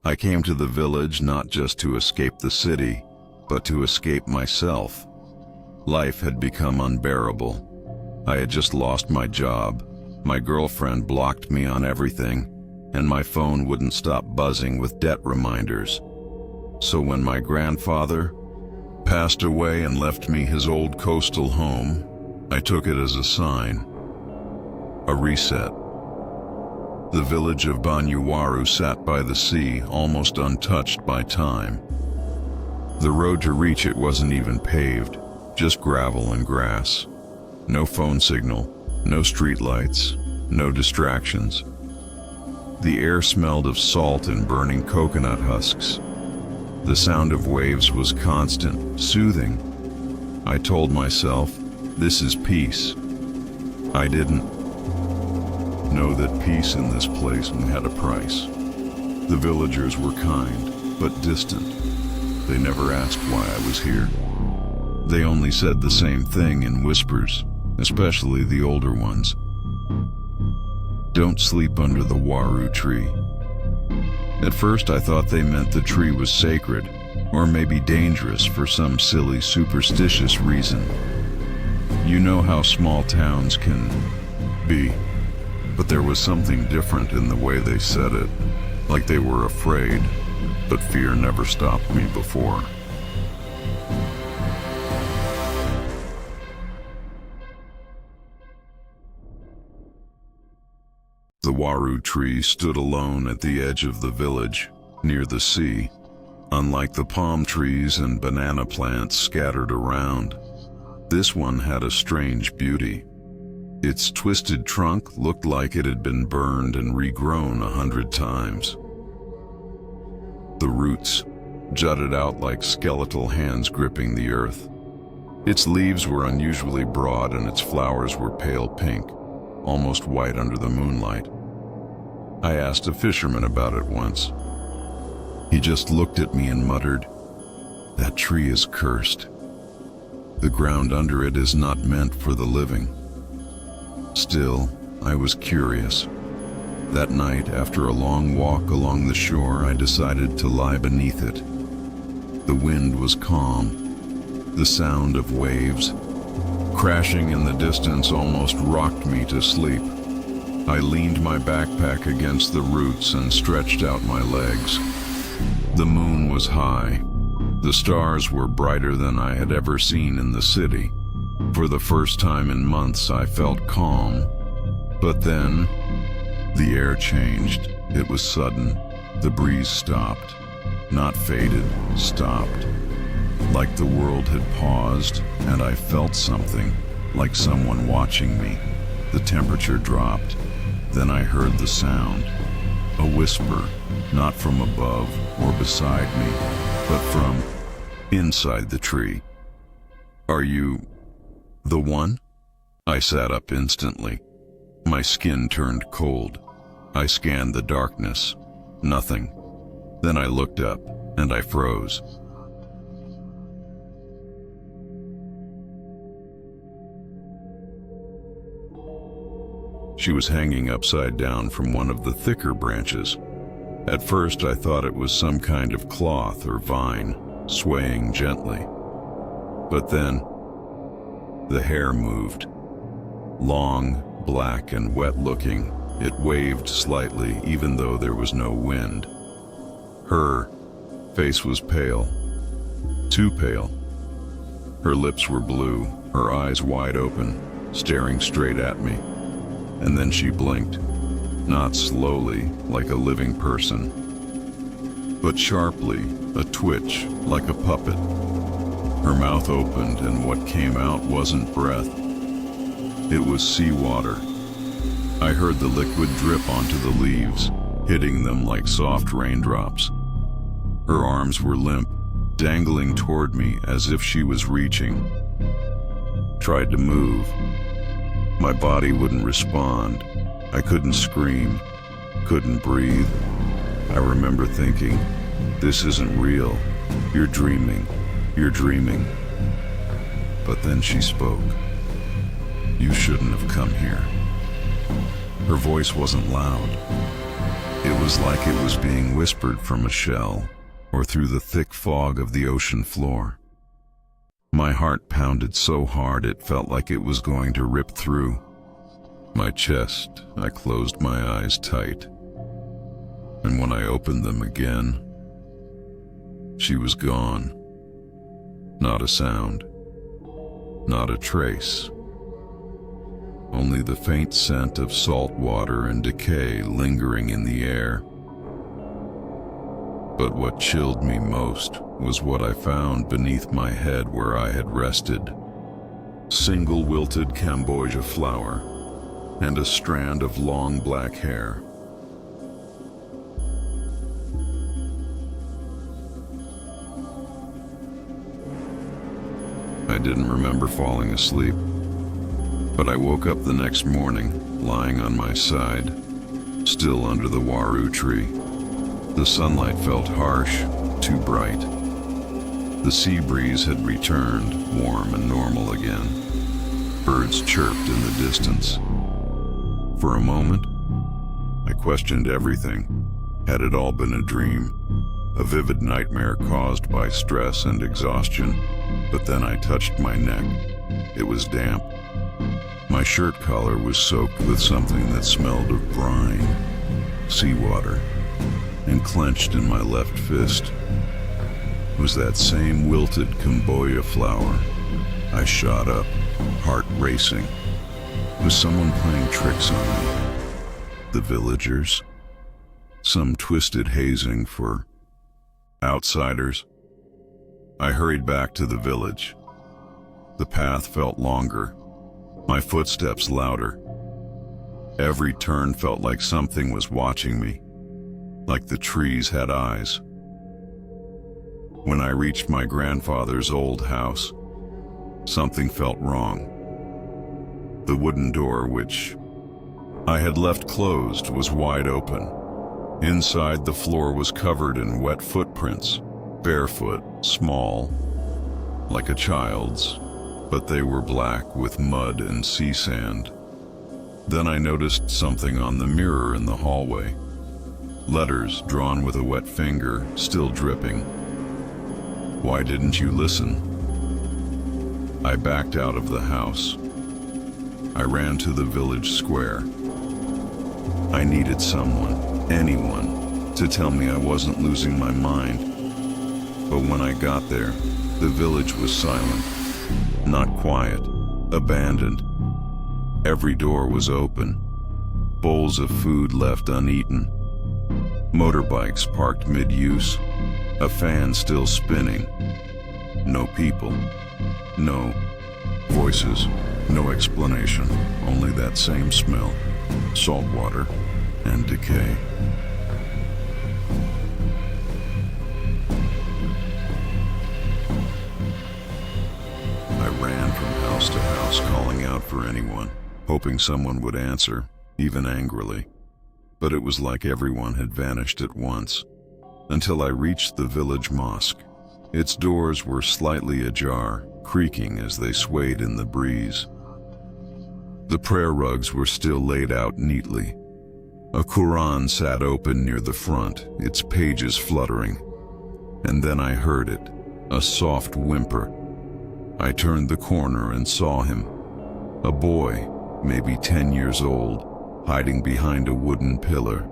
I came to the village not just to escape the city, but to escape myself. Life had become unbearable. I had just lost my job. My girlfriend blocked me on everything, and my phone wouldn't stop buzzing with debt reminders. So when my grandfather passed away and left me his old coastal home, I took it as a sign, a reset. The village of Waru sat by the sea, almost untouched by time. The road to reach it wasn't even paved, just gravel and grass. No phone signal, no streetlights, no distractions. The air smelled of salt and burning coconut husks. The sound of waves was constant, soothing. I told myself, this is peace. I didn't know that peace in this place had a price. The villagers were kind, but distant. They never asked why I was here. They only said the same thing in whispers, especially the older ones. Don't sleep under the Waru tree. At first I thought they meant the tree was sacred, or maybe dangerous for some silly superstitious reason. You know how small towns can be, but there was something different in the way they said it, like they were afraid, but fear never stopped me before. The Waru tree stood alone at the edge of the village, near the sea, unlike the palm trees and banana plants scattered around. This one had a strange beauty. Its twisted trunk looked like it had been burned and regrown 100 times. The roots jutted out like skeletal hands gripping the earth. Its leaves were unusually broad and its flowers were pale pink, almost white under the moonlight. I asked a fisherman about it once. He just looked at me and muttered, "That tree is cursed. The ground under it is not meant for the living." Still, I was curious. That night, after a long walk along the shore, I decided to lie beneath it. The wind was calm. The sound of waves crashing in the distance almost rocked me to sleep. I leaned my backpack against the roots and stretched out my legs. The moon was high. The stars were brighter than I had ever seen in the city. For the first time in months, I felt calm. But then, the air changed. It was sudden. The breeze stopped. Not faded, stopped. Like the world had paused, and I felt something, like someone watching me. The temperature dropped. Then I heard the sound. A whisper, not from above or beside me, but from inside the tree. "Are you the one?" I sat up instantly. My skin turned cold. I scanned the darkness. Nothing. Then I looked up, and I froze. She was hanging upside down from one of the thicker branches. At first I thought it was some kind of cloth or vine, swaying gently. But then, the hair moved. Long, black and wet-looking, it waved slightly even though there was no wind. Her face was pale, too pale. Her lips were blue, her eyes wide open, staring straight at me. And then she blinked, not slowly like a living person, but sharply, a twitch like a puppet. Her mouth opened and what came out wasn't breath. It was seawater. I heard the liquid drip onto the leaves, hitting them like soft raindrops. Her arms were limp, dangling toward me as if she was reaching. Tried to move. My body wouldn't respond. I couldn't scream, couldn't breathe. I remember thinking, this isn't real. You're dreaming. You're dreaming. But then she spoke. "You shouldn't have come here." Her voice wasn't loud. It was like it was being whispered from a shell or through the thick fog of the ocean floor. My heart pounded so hard it felt like it was going to rip through my chest. I closed my eyes tight, and when I opened them again, she was gone. Not a sound, not a trace. Only the faint scent of salt water and decay lingering in the air. But what chilled me most was what I found beneath my head where I had rested. Single wilted Cambogia flower and a strand of long black hair. I didn't remember falling asleep, but I woke up the next morning, lying on my side, still under the Waru tree. The sunlight felt harsh, too bright. The sea breeze had returned, warm and normal again. Birds chirped in the distance. For a moment, I questioned everything. Had it all been a dream? A vivid nightmare caused by stress and exhaustion? But then I touched my neck. It was damp. My shirt collar was soaked with something that smelled of brine, seawater, and clenched in my left fist was that same wilted Cambogia flower. I shot up, heart racing. Was someone playing tricks on me? The villagers? Some twisted hazing for outsiders? I hurried back to the village. The path felt longer, my footsteps louder. Every turn felt like something was watching me, like the trees had eyes. When I reached my grandfather's old house, something felt wrong. The wooden door, which I had left closed, was wide open. Inside, the floor was covered in wet footprints, barefoot, small, like a child's, but they were black with mud and sea sand. Then I noticed something on the mirror in the hallway. Letters drawn with a wet finger, still dripping. Why didn't you listen? I backed out of the house. I ran to the village square. I needed someone, anyone, to tell me I wasn't losing my mind. But when I got there, the village was silent. Not quiet, abandoned. Every door was open. Bowls of food left uneaten. Motorbikes parked mid-use. A fan still spinning. No people. No voices. No explanation. Only that same smell. Salt water and decay. I ran from house to house, calling out for anyone, hoping someone would answer, even angrily. But it was like everyone had vanished at once, until I reached the village mosque. Its doors were slightly ajar, creaking as they swayed in the breeze. The prayer rugs were still laid out neatly. A Quran sat open near the front, its pages fluttering. And then I heard it, a soft whimper. I turned the corner and saw him. A boy, maybe 10 years old, hiding behind a wooden pillar.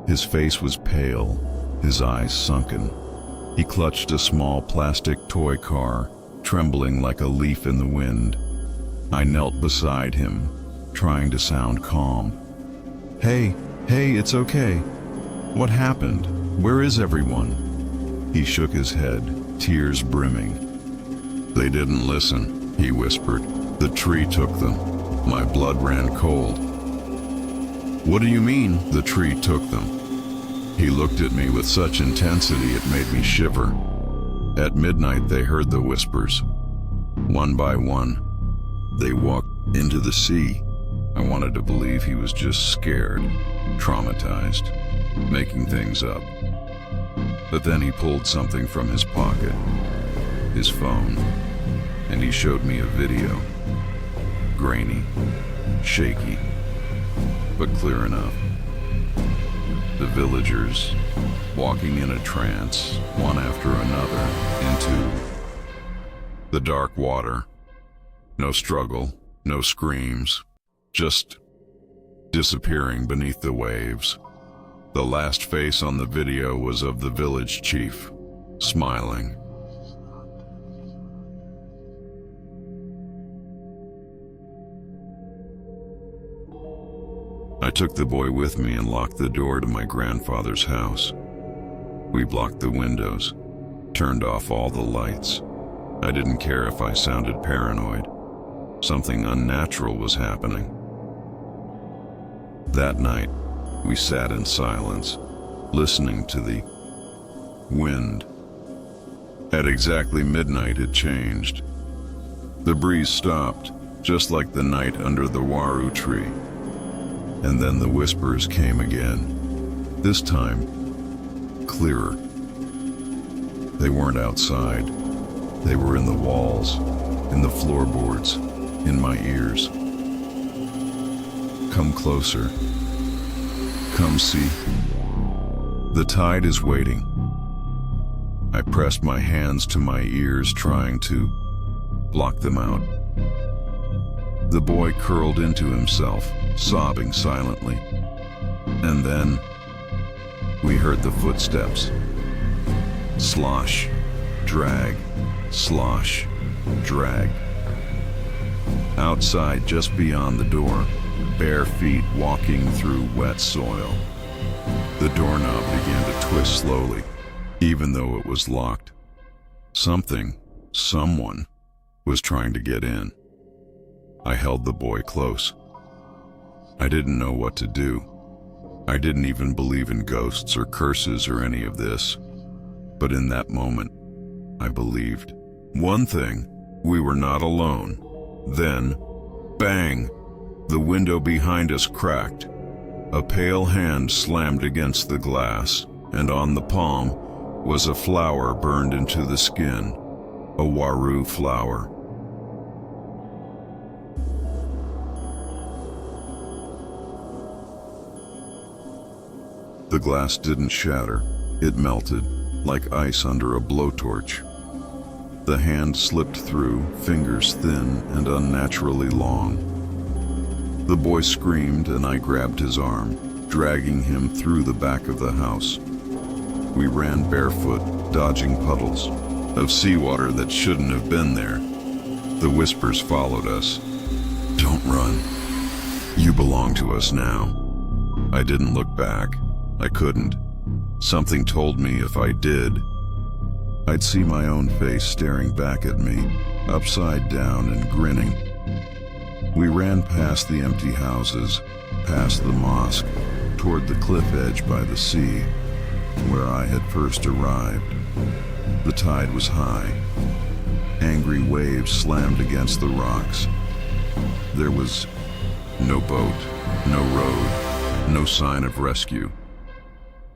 His face was pale, his eyes sunken. He clutched a small plastic toy car, trembling like a leaf in the wind. I knelt beside him, trying to sound calm. Hey, it's okay. What happened? Where is everyone? He shook his head, tears brimming. They didn't listen, he whispered. The tree took them. My blood ran cold. What do you mean, the tree took them? He looked at me with such intensity it made me shiver. At midnight they heard the whispers. One by one, they walked into the sea. I wanted to believe he was just scared, traumatized, making things up. But then he pulled something from his pocket, his phone, and he showed me a video. Grainy, shaky, but clear enough. The villagers, walking in a trance, one after another, into the dark water. No struggle, no screams, just disappearing beneath the waves. The last face on the video was of the village chief, smiling. I took the boy with me and locked the door to my grandfather's house. We blocked the windows, turned off all the lights. I didn't care if I sounded paranoid. Something unnatural was happening. That night, we sat in silence, listening to the wind. At exactly midnight, it changed. The breeze stopped, just like the night under the Waru tree. And then the whispers came again, this time clearer. They weren't outside. They were in the walls, in the floorboards, in my ears. Come closer. Come see. The tide is waiting. I pressed my hands to my ears, trying to block them out. The boy curled into himself, sobbing silently. And then we heard the footsteps. Slosh, drag, slosh, drag. Outside, just beyond the door, bare feet walking through wet soil. The doorknob began to twist slowly, even though it was locked. Someone was trying to get in. I held the boy close. I didn't know what to do. I didn't even believe in ghosts or curses or any of this. But in that moment, I believed. One thing, we were not alone. Then, bang! The window behind us cracked. A pale hand slammed against the glass, and on the palm was a flower burned into the skin. A Waru flower. The glass didn't shatter. It melted, like ice under a blowtorch. The hand slipped through, fingers thin and unnaturally long. The boy screamed, and I grabbed his arm, dragging him through the back of the house. We ran barefoot, dodging puddles of seawater that shouldn't have been there. The whispers followed us. Don't run. You belong to us now. I didn't look back. I couldn't. Something told me if I did, I'd see my own face staring back at me, upside down and grinning. We ran past the empty houses, past the mosque, toward the cliff edge by the sea, where I had first arrived. The tide was high. Angry waves slammed against the rocks. There was no boat, no road, no sign of rescue.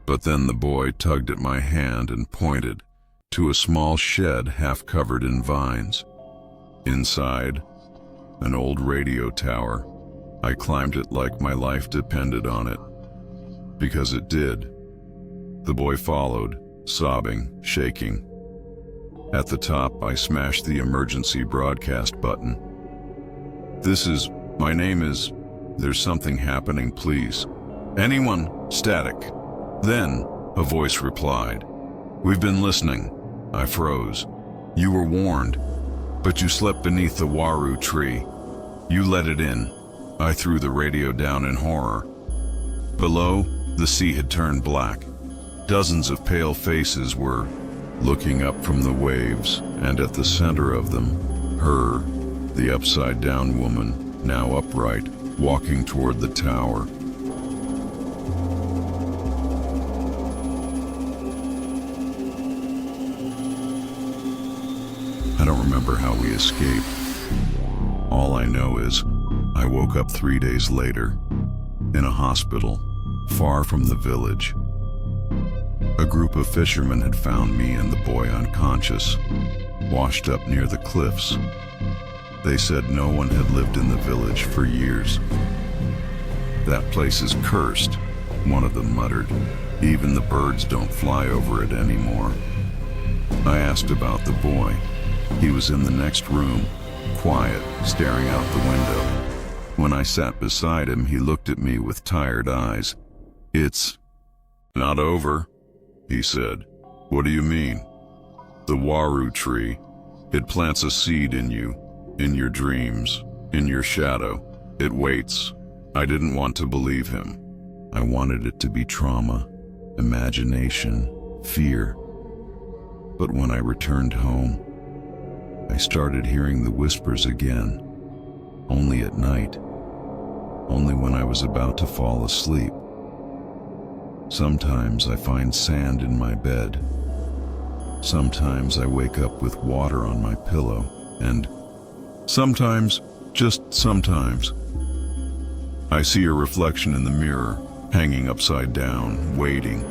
But then the boy tugged at my hand and pointed to a small shed half covered in vines. Inside, an old radio tower. I climbed it like my life depended on it. Because it did. The boy followed, sobbing, shaking. At the top, I smashed the emergency broadcast button. My name is, there's something happening, please. Anyone, static. Then, a voice replied, we've been listening. I froze. You were warned, but you slept beneath the Waru tree. You let it in. I threw the radio down in horror. Below, the sea had turned black. Dozens of pale faces were looking up from the waves, and at the center of them, her, the upside-down woman, now upright, walking toward the tower. I don't remember how we escaped. All I know is I woke up 3 days later in a hospital far from the village. A group of fishermen had found me and the boy unconscious, washed up near the cliffs. They said no one had lived in the village for years. That place is cursed, one of them muttered. Even the birds don't fly over it anymore. I asked about the boy. He was in the next room, quiet, staring out the window. When I sat beside him, he looked at me with tired eyes. "It's not over," he said. "What do you mean?" "The Waru tree. It plants a seed in you, in your dreams, in your shadow. It waits." I didn't want to believe him. I wanted it to be trauma, imagination, fear. But when I returned home, I started hearing the whispers again, only at night, only when I was about to fall asleep. Sometimes I find sand in my bed. Sometimes I wake up with water on my pillow, and sometimes, just sometimes, I see a reflection in the mirror, hanging upside down, waiting.